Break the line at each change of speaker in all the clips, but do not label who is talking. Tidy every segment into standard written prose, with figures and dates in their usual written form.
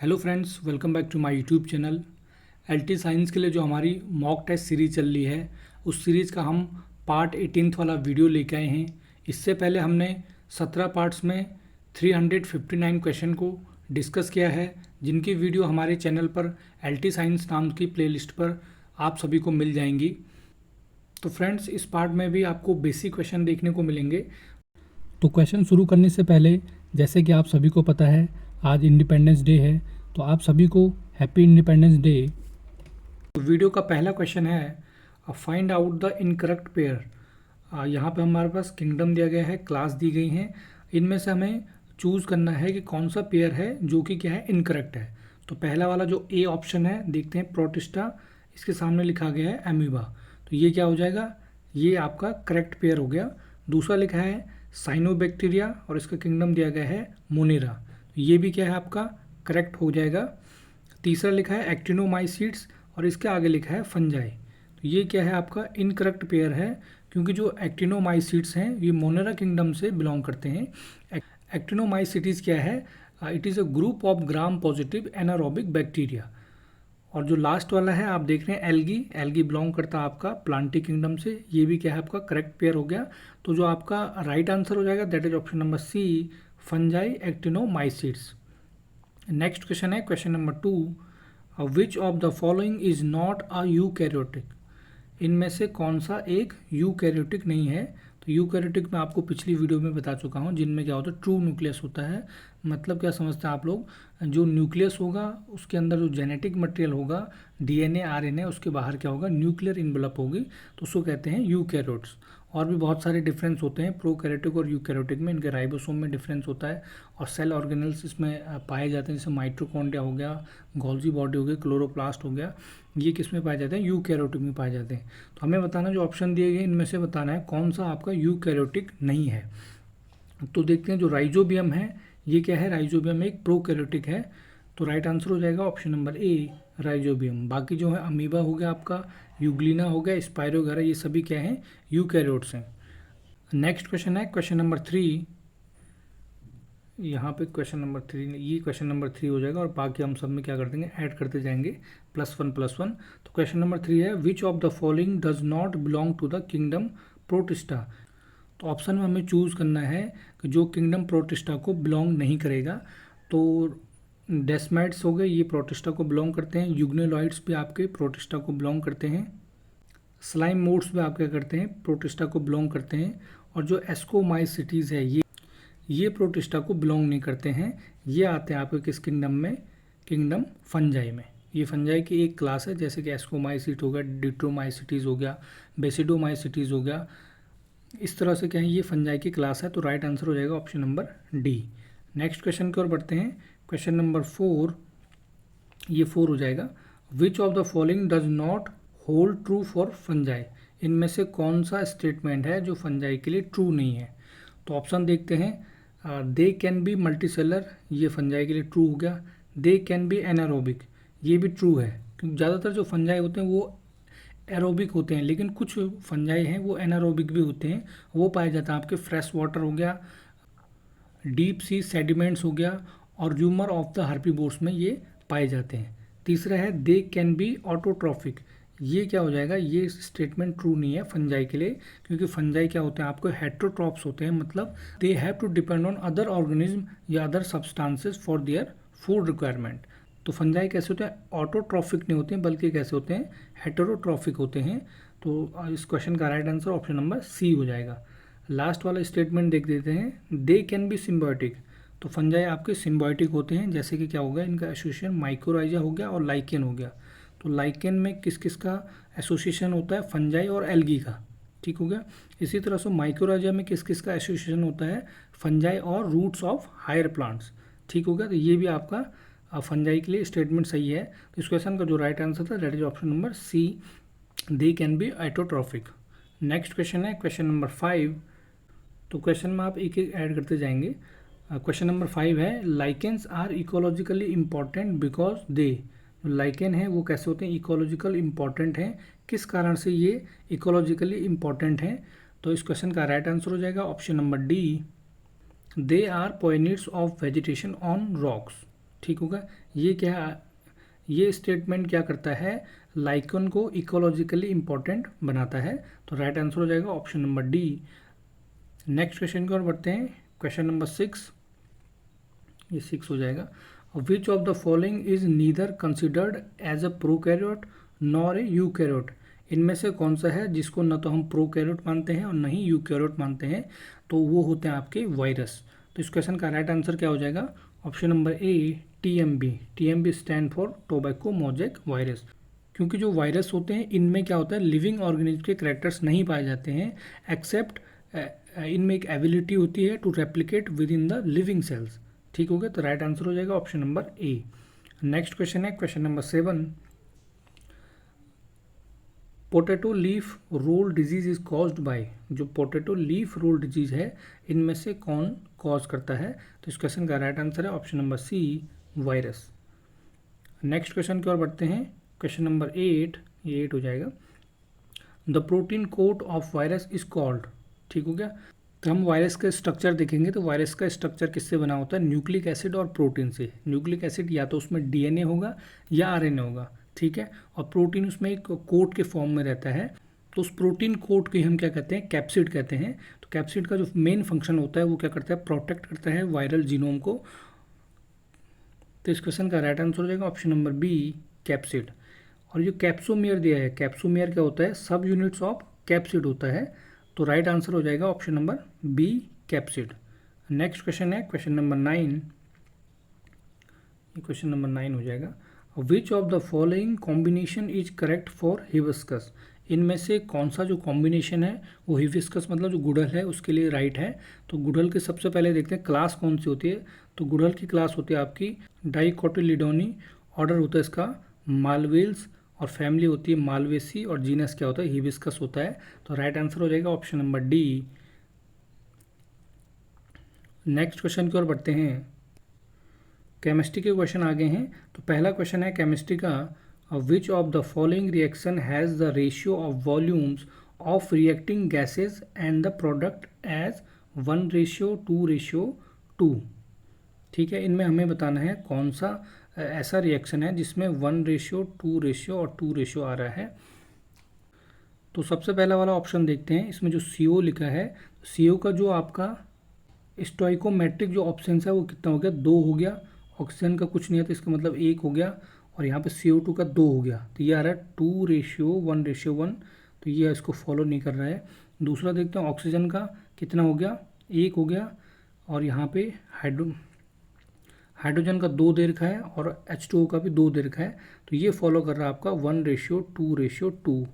Hello friends, welcome back to my YouTube channel. LT science के लिए जो हमारी मॉक टेस्ट सीरीज़ चल रही है, उस सीरीज़ का हम पार्ट 18 वाला वीडियो लेके आए हैं। इससे पहले हमने 17 पार्ट्स में 359 क्वेश्चन को डिस्कस किया है, जिनकी वीडियो हमारे चैनल पर एलटी साइंस नाम की प्लेलिस्ट पर आप सभी को मिल जाएंगी। तो फ्रेंड्स, इस पार्ट में भी आपको बेसिक क्वेश्चन देखने को मिलेंगे। तो क्वेश्चन शुरू करने से पहले, जैसे कि आप सभी को पता है, आज इंडिपेंडेंस डे है, तो आप सभी को हैप्पी इंडिपेंडेंस डे। तो वीडियो का पहला क्वेश्चन है, find out the incorrect pair. यहाँ पे हमारे पास किंगडम दिया गया है, क्लास दी गई हैं, इनमें से हमें चूज़ करना है कि कौन सा पेयर है जो कि क्या है, इनकरेक्ट है। तो पहला वाला जो ए ऑप्शन है, देखते हैं, प्रोटिस्टा, इसके सामने लिखा गया है एमीबा, तो ये क्या हो जाएगा, ये आपका करेक्ट पेयर हो गया। दूसरा लिखा है साइनोबैक्टीरिया और इसका किंगडम दिया गया है मोनेरा, तो ये भी क्या है, आपका करेक्ट हो जाएगा। तीसरा लिखा है एक्टिनोमाइसीट्स और इसके आगे लिखा है फंजाई, तो ये क्या है, आपका इनकरेक्ट पेयर है, क्योंकि जो एक्टिनोमाइसीट्स हैं ये मोनेरा किंगडम से बिलोंग करते हैं। एक्टिनोमाइसीट्स क्या है, it is a group of gram positive anaerobic bacteria. और जो लास्ट वाला है आप देख रहे हैं एल्गी, एल्गी बिलोंग करता है आपका प्लांटी किंगडम से, ये भी क्या है, आपका करेक्ट पेयर हो गया। तो जो आपका राइट आंसर हो जाएगा that is option number C, fungi actinomycetes. Next question है question number 2, which of the following is not a eukaryotic. इनमें से कौन सा एक यूकैरियोटिक नहीं है। तो यूकैरियोटिक मैं आपको पिछली वीडियो में बता चुका हूँ, जिनमें क्या होता है, ट्रू न्यूक्लियस होता है। मतलब क्या समझते हैं आप लोग, जो न्यूक्लियस होगा उसके अंदर जो जेनेटिक मटेरियल होगा, डीएनए आरएनए, उसके बाहर क्या होगा, न्यूक्लियर इन्वेलप होगी, तो उसको कहते हैं यूकैरियोट्स। और भी बहुत सारे डिफरेंस होते हैं प्रोकैरियोटिक और यूकैरियोटिक में, इनके राइबोसोम में डिफरेंस होता है, और सेल ऑर्गेनल्स इसमें पाए जाते हैं, जैसे माइटोकॉन्ड्रिया हो गया, गोल्जी बॉडी हो गई, क्लोरोप्लास्ट हो गया, ये किस में पाए जाते हैं, यूकैरियोटिक में पाए जाते हैं। तो हमें बताना, जो ऑप्शन दिए गए इनमें से बताना है कौन सा आपका यूकैरियोटिक नहीं है। तो देखते हैं, जो राइजोबियम है, ये क्या है, राइजोबियम एक प्रोकैरियोटिक है, तो राइट आंसर हो जाएगा ऑप्शन नंबर ए, राइजोबियम। बाकी जो है अमीबा हो गया आपका, यूग्लिना हो गया, स्पाइरो वगैरह, ये सभी क्या हैं, यूकैरियोट्स हैं। नेक्स्ट क्वेश्चन है क्वेश्चन नंबर 3। यहाँ पे क्वेश्चन नंबर 3, ये क्वेश्चन नंबर 3 हो जाएगा, और बाकी हम सब में क्या कर देंगे, ऐड करते जाएंगे, +1+1। तो क्वेश्चन नंबर 3 है, which of the following does not belong to the kingdom Protista. तो ऑप्शन में हमें चूज़ करना है कि जो किंगडम प्रोटिस्टा को बिलोंग नहीं करेगा। तो डेस्माइड्स हो गए, ये प्रोटिस्टा को बिलोंग करते हैं, यूग्नेलॉइड्स भी आपके प्रोटिस्टा को बिलोंग करते हैं, स्लाइम मोड्स भी आप क्या करते हैं, प्रोटिस्टा को बिलोंग करते हैं, और जो एस्कोमाइसिटीज़ है, ये प्रोटिस्टा को बिलोंग नहीं करते हैं। ये आते हैं आपके किस किंगडम में, किंगडम फंजाई में। ये फंजाई की एक क्लास है, जैसे कि एस्कोमाइसिट हो गया, डिट्रोमाइसिटीज़ हो गया, बेसिडोमाइसिटीज़ हो गया, इस तरह से क्या है, ये फंजाई की क्लास है। तो राइट आंसर हो जाएगा option number D. Next question की ओर बढ़ते हैं, क्वेश्चन नंबर 4, ये 4 हो जाएगा, which of the following does not hold true for fungi. इनमें से कौन सा स्टेटमेंट है जो फंजाई के लिए ट्रू नहीं है। तो ऑप्शन देखते हैं, दे कैन बी मल्टीसेलर, ये फंजाई के लिए ट्रू हो गया। दे कैन बी एनारोबिक, ये भी ट्रू है, क्योंकि ज़्यादातर जो फंजाई होते हैं वो एरोबिक होते हैं, लेकिन कुछ फंजाई हैं वो एनारोबिक भी होते हैं, वो पाए जाता है आपके फ्रेश वाटर हो गया, डीप सी सेडिमेंट्स हो गया, और र्यूमर ऑफ द हार्पीबोर्स में ये पाए जाते हैं। तीसरा है दे कैन बी ऑटोट्रॉफिक, ये क्या हो जाएगा, ये स्टेटमेंट ट्रू नहीं है फंजाई के लिए, क्योंकि फंजाई क्या होते हैं, आपको हेट्रोट्रॉप्स होते हैं, मतलब they have to depend on other organism या other substances for their food requirement. तो फंजाई कैसे होते हैं, ऑटोट्रॉफिक नहीं होते हैं, बल्कि कैसे होते हैं, हेटेरोट्रॉफिक होते हैं। तो इस क्वेश्चन का right answer option number C हो जाएगा। लास्ट वाला स्टेटमेंट देख देते हैं, दे कैन बी सिम्बायोटिक। तो फंजाई आपके सिम्बायोटिक होते हैं, जैसे कि क्या होगा, इनका एसोसिएशन माइकोराइजा हो गया और लाइकेन हो गया। तो लाइकेन में किस किस का एसोसिएशन होता है, फंजाई और एल्गी का, ठीक हो गया। इसी तरह से माइकोराइजा में किस किस का एसोसिएशन होता है, फंजाई और रूट्स ऑफ हायर प्लांट्स, ठीक हो गया। तो ये भी आपका फंजाई के लिए स्टेटमेंट सही है। तो इस क्वेश्चन का जो राइट आंसर था that is option number C, they can be autotrophic. Next question है क्वेश्चन नंबर 5। तो क्वेश्चन में आप एक एक ऐड करते जाएंगे। क्वेश्चन नंबर 5 है, lichens are ecologically important because they. Lichen है वो कैसे होते हैं, इकोलॉजिकल इम्पॉर्टेंट हैं, किस कारण से ये इकोलॉजिकली इम्पॉर्टेंट हैं। तो इस क्वेश्चन का राइट आंसर हो जाएगा option number D, they are pioneers of vegetation on rocks. ठीक होगा। ये क्या, ये स्टेटमेंट क्या करता है, लाइकन को इकोलॉजिकली इंपॉर्टेंट बनाता है। तो राइट आंसर हो जाएगा option number D. Next question की ओर बढ़ते हैं, क्वेश्चन नंबर 6, ये 6 हो जाएगा। Which of the following is neither considered as a prokaryote nor a eukaryote. इनमें से कौन सा है जिसको न तो हम प्रोकैरियोट मानते हैं और न ही यूकैरियोट मानते हैं, तो वो होते हैं आपके वायरस। तो इस क्वेश्चन का राइट आंसर क्या हो जाएगा, option number A TMB. TMB stand for tobacco mosaic virus. क्योंकि जो वायरस होते हैं इनमें क्या होता है, लिविंग ऑर्गेनिज्म के कैरेक्टर्स नहीं पाए जाते हैं, एक्सेप्ट इनमें एक एबिलिटी होती है to replicate within the living cells. ठीक हो गया, तो राइट आंसर हो जाएगा option number A. Next question है question number 7। Potato leaf roll disease is caused by. जो पोटैटो लीफ रोल डिजीज है इनमें से कौन कॉज करता है, तो इस क्वेश्चन का राइट आंसर है option number C, virus. Next question की ओर बढ़ते हैं, क्वेश्चन नंबर 8, ये 8 हो जाएगा। The protein coat of virus is called. ठीक हो गया, तो हम वायरस का स्ट्रक्चर देखेंगे तो वायरस का स्ट्रक्चर किससे बना होता है, न्यूक्लिक एसिड और प्रोटीन से। न्यूक्लिक एसिड या तो उसमें डीएनए होगा या आरएनए होगा, ठीक है, और प्रोटीन उसमें एक कोट के फॉर्म में रहता है। तो उस प्रोटीन कोट को हम क्या कहते हैं, कैप्सिड कहते हैं। तो कैप्सिड का जो मेन फंक्शन होता है वो क्या करता है, प्रोटेक्ट करता है वायरल जीनोम को। तो इस क्वेश्चन का राइट आंसर हो जाएगा ऑप्शन नंबर बी, कैप्सिड। और जो कैप्सोमियर दिया है, कैप्सोमियर क्या होता है, सब यूनिट्स ऑफ कैप्सिड होता है। तो राइट आंसर हो जाएगा option number B, capsid. Next question है क्वेश्चन नंबर 9, ये क्वेश्चन नंबर 9 हो जाएगा। Which of the following combination is correct for hibiscus. इनमें से कौन सा जो कॉम्बिनेशन है वो हिबिस्कस मतलब जो गुड़हल है उसके लिए राइट है। तो गुड़हल के सबसे पहले देखते हैं क्लास कौन सी होती है। तो गुड़हल की क्लास होती है आपकी डाइकोटिलिडोनी, ऑर्डर होता है इसका मालवेल्स, और फैमिली होती है मालवेसी, और जीनस क्या होता है, हिबिस्कस होता है। तो राइट आंसर हो जाएगा option number D. Next question की ओर बढ़ते हैं, केमिस्ट्री के क्वेश्चन आगे हैं। तो पहला क्वेश्चन है केमिस्ट्री का, which of the following reaction has the ratio of volumes of reacting gases and the product as 1:2:2। ठीक है, इनमें हमें बताना है कौन सा ऐसा रिएक्शन है जिसमें 1:2 और 2 आ रहा है। तो सबसे पहला वाला ऑप्शन देखते हैं, इसमें जो CO लिखा है, CO का जो आपका स्टोइकोमेट्रिक जो ऑप्शन है वो कितना हो गया, 2 हो गया। ऑक्सीजन का कुछ नहीं है तो इसका मतलब 1 हो गया, और यहाँ पे CO2 का 2 हो गया। तो ये आ रहा है 2:1:1, तो ये इसको फॉलो नहीं कर रहा है। दूसरा देखते हैं ऑक्सीजन का कितना हो गया, 1 हो गया, और यहाँ पे हाइड्रोजन का 2 दे रखा है, और H2O का भी 2 दे रखा है। तो ये फॉलो कर रहा है आपका 1:2:2।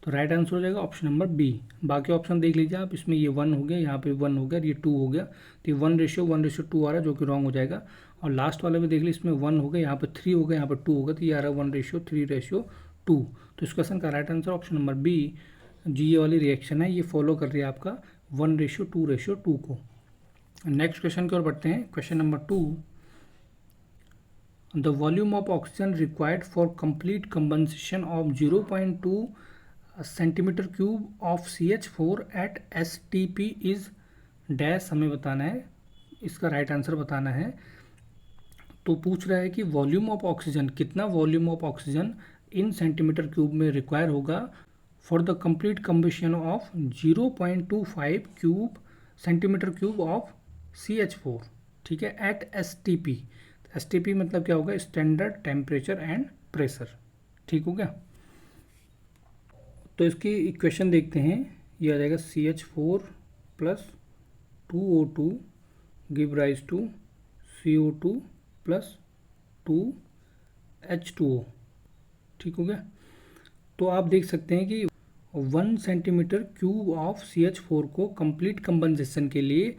तो राइट आंसर हो जाएगा ऑप्शन नंबर बी। बाकी ऑप्शन देख लीजिए आप, इसमें ये 1 हो गया, यहाँ पे 1 हो गया, ये 2 हो गया। तो ये 1:1:2 आ रहा है जो कि रॉन्ग हो जाएगा। और लास्ट वाले में देख लीजिए, इसमें 1 हो गया, यहाँ पे 3 हो गया, यहाँ पे 2 हो गया, तो ये आ रहा है 1:3:2। तो इस क्वेश्चन का right answer option number B, जी ये वाली रिएक्शन है, ये फॉलो कर रही है आपका 1:2:2 को। नेक्स्ट क्वेश्चन की ओर बढ़ते हैं, question number 2। The volume of oxygen required for complete combustion of 0.2 centimeter cube of CH4 at STP is dash हमें बताना है, इसका राइट आंसर बताना है। तो पूछ रहा है कि वॉल्यूम ऑफ ऑक्सीजन, कितना volume of oxygen in centimetre cube में रिक्वायर होगा for the complete combustion of 0.25 centimetre cube of CH4, ठीक है, एट STP। STP मतलब क्या होगा, स्टैंडर्ड टेम्परेचर एंड प्रेशर। ठीक हो गया, तो इसकी इक्वेशन देखते हैं। ये आ जाएगा CH4 + 2O2 give rise to CO2 + 2H2O। ठीक हो गया, तो आप देख सकते हैं कि 1 सेंटीमीटर क्यूब ऑफ CH4 को कंप्लीट कंबंसेशन के लिए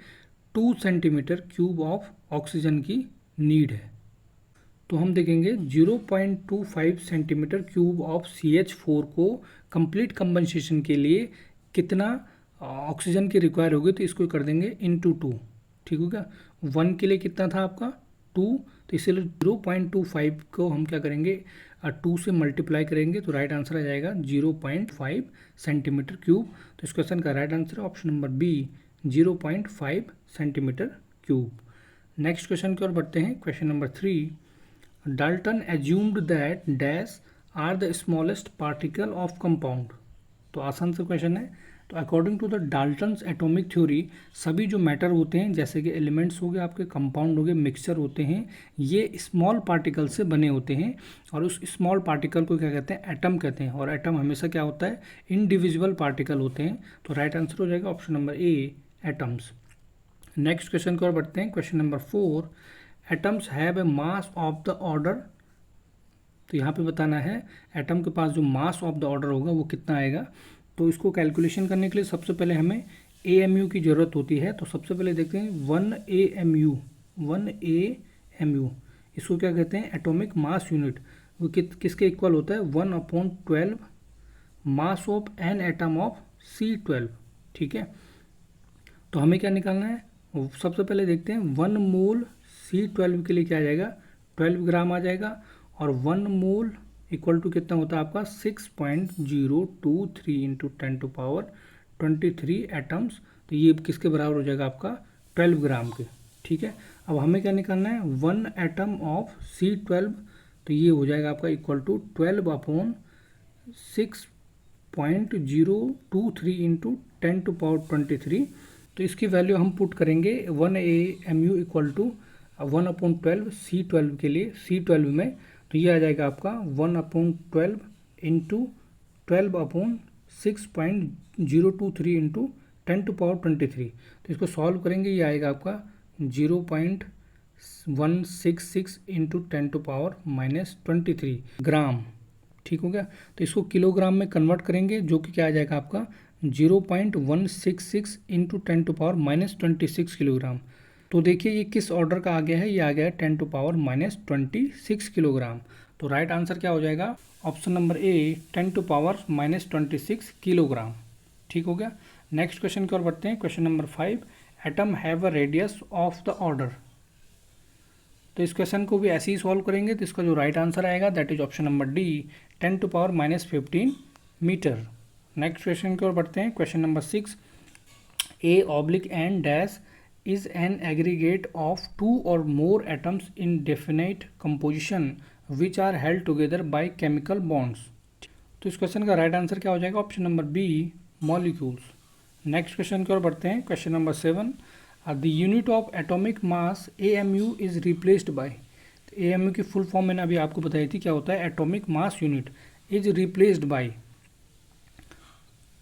2 सेंटीमीटर क्यूब ऑफ ऑक्सीजन की नीड है। तो हम देखेंगे 0.25 सेंटीमीटर क्यूब ऑफ CH4 को कंप्लीट कंबंसेशन के लिए कितना ऑक्सीजन की रिक्वायर होगी, तो इसको कर देंगे × 2। ठीक हो गया, 1 के लिए कितना था आपका 2, तो इसीलिए 0.25 को हम क्या करेंगे 2 से मल्टीप्लाई करेंगे, तो राइट आंसर आ जाएगा 0.5 सेंटीमीटर क्यूब। तो इस क्वेश्चन का राइट आंसर है option number B, 0.5 centimetre cube. Next question की ओर बढ़ते हैं, question number 3। Dalton assumed that dash are the smallest particle of compound. तो आसान से क्वेश्चन है। तो according to the Dalton's atomic theory, सभी जो मैटर होते हैं जैसे कि एलिमेंट्स हो गए, आपके कंपाउंड हो गए, मिक्सचर होते हैं, ये स्मॉल पार्टिकल से बने होते हैं और उस स्मॉल पार्टिकल को क्या कहते हैं? एटम कहते हैं। और एटम हमेशा क्या होता है? इनडिविजिबल पार्टिकल होते हैं। तो राइट आंसर हो जाएगा ऑप्शन नंबर ए, एटम्स। नेक्स्ट क्वेश्चन की ओर बढ़ते हैं। Question number 4, atoms have a mass of the order. तो यहाँ पे बताना है एटम के पास जो मास ऑफ द ऑर्डर होगा वो कितना आएगा। तो इसको कैलकुलेशन करने के लिए सबसे पहले हमें AMU की ज़रूरत होती है। तो सबसे पहले देखते हैं 1 AMU, 1 AMU इसको क्या कहते हैं? Atomic mass unit. वो किसके इक्वल होता है? 1/12 mass of an atom of C12। ठीक है, तो हमें क्या निकालना है? सबसे पहले देखते हैं 1 मोल C12 के लिए क्या आ जाएगा? 12 ग्राम आ जाएगा। और 1 मोल इक्वल टू कितना होता है आपका? 6.023 इंटू 10⁻23 एटम्स। तो ये किसके बराबर हो जाएगा? आपका 12 ग्राम के। ठीक है, अब हमें क्या निकालना है? 1 एटम ऑफ C12, तो ये हो जाएगा आपका इक्वल टू 12/6.023 इंटू 10⁻23। तो इसकी वैल्यू हम पुट करेंगे 1 AMU इक्वल टू 1/12 C12 के लिए, C12 में। तो ये आ जाएगा आपका 1/12 इंटू 12/6.023 इंटू 10⁻23। तो इसको सॉल्व करेंगे, ये आएगा आपका 0.166 इंटू 10⁻23 ग्राम। ठीक हो गया। तो इसको किलोग्राम में कन्वर्ट करेंगे, जो कि क्या आ जाएगा आपका 0.166 इंटू 10⁻26 किलोग्राम। तो देखिए ये किस ऑर्डर का आ गया है? ये आ गया है 10⁻26 किलोग्राम। तो राइट आंसर क्या हो जाएगा? ऑप्शन नंबर ए, 10⁻26 किलोग्राम। ठीक हो गया। नेक्स्ट क्वेश्चन की ओर बढ़ते हैं। Question number 5, atom have a radius of the order. तो इस क्वेश्चन को भी ऐसे ही सॉल्व करेंगे। तो इसका जो राइट आंसर आएगा that is option number D, 10⁻15 metre. Next question की ओर बढ़ते हैं। Question number 6, A/N dash is an aggregate of 2 or more atoms in definite composition which are held together by chemical bonds। तो इस question का right answer क्या हो जाएगा? Option number B, molecules. Next question की ओर बढ़ते हैं। Question number 7, the unit of atomic mass AMU is replaced by. AMU की फुल फॉर्म मैंने अभी आपको बताई थी, क्या होता है? Atomic mass unit is replaced by.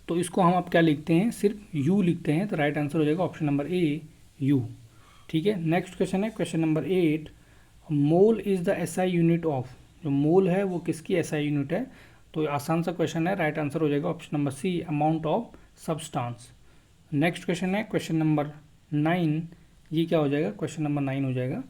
तो इसको हम आप क्या लिखते हैं? सिर्फ U लिखते हैं। तो राइट आंसर हो जाएगा ऑप्शन नंबर ए, U। ठीक है, नेक्स्ट क्वेश्चन है question number 8, mole is the SI unit of. जो मोल है वो किसकी SI यूनिट है? तो आसान सा क्वेश्चन है, राइट आंसर हो जाएगा option number C, amount of substance. Next question है क्वेश्चन नंबर 9, ये क्या हो जाएगा? क्वेश्चन नंबर 9 हो जाएगा।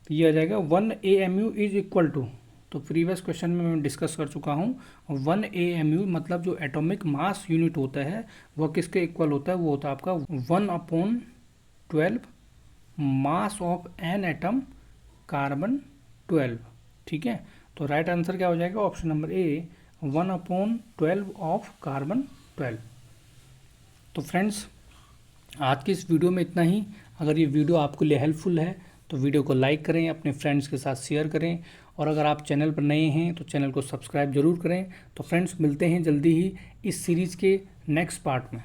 तो ये आ जाएगा 1 AMU इज इक्वल टू। तो प्रीवियस क्वेश्चन में मैं डिस्कस कर चुका हूँ। 1 AMU मतलब जो एटॉमिक मास यूनिट होता है वह किसके इक्वल होता है? वो होता है आपका 1/12 mass of an atom carbon 12। ठीक है, तो राइट आंसर क्या हो जाएगा? Option number A, 1/12 of carbon 12। तो फ्रेंड्स आज की इस वीडियो में इतना ही। अगर ये वीडियो आपके लिए हेल्पफुल है तो वीडियो को लाइक करें, अपने फ्रेंड्स के साथ शेयर करें, और अगर आप चैनल पर नए हैं तो चैनल को सब्सक्राइब जरूर करें। तो फ्रेंड्स मिलते हैं जल्दी ही इस सीरीज़ के नेक्स्ट पार्ट में।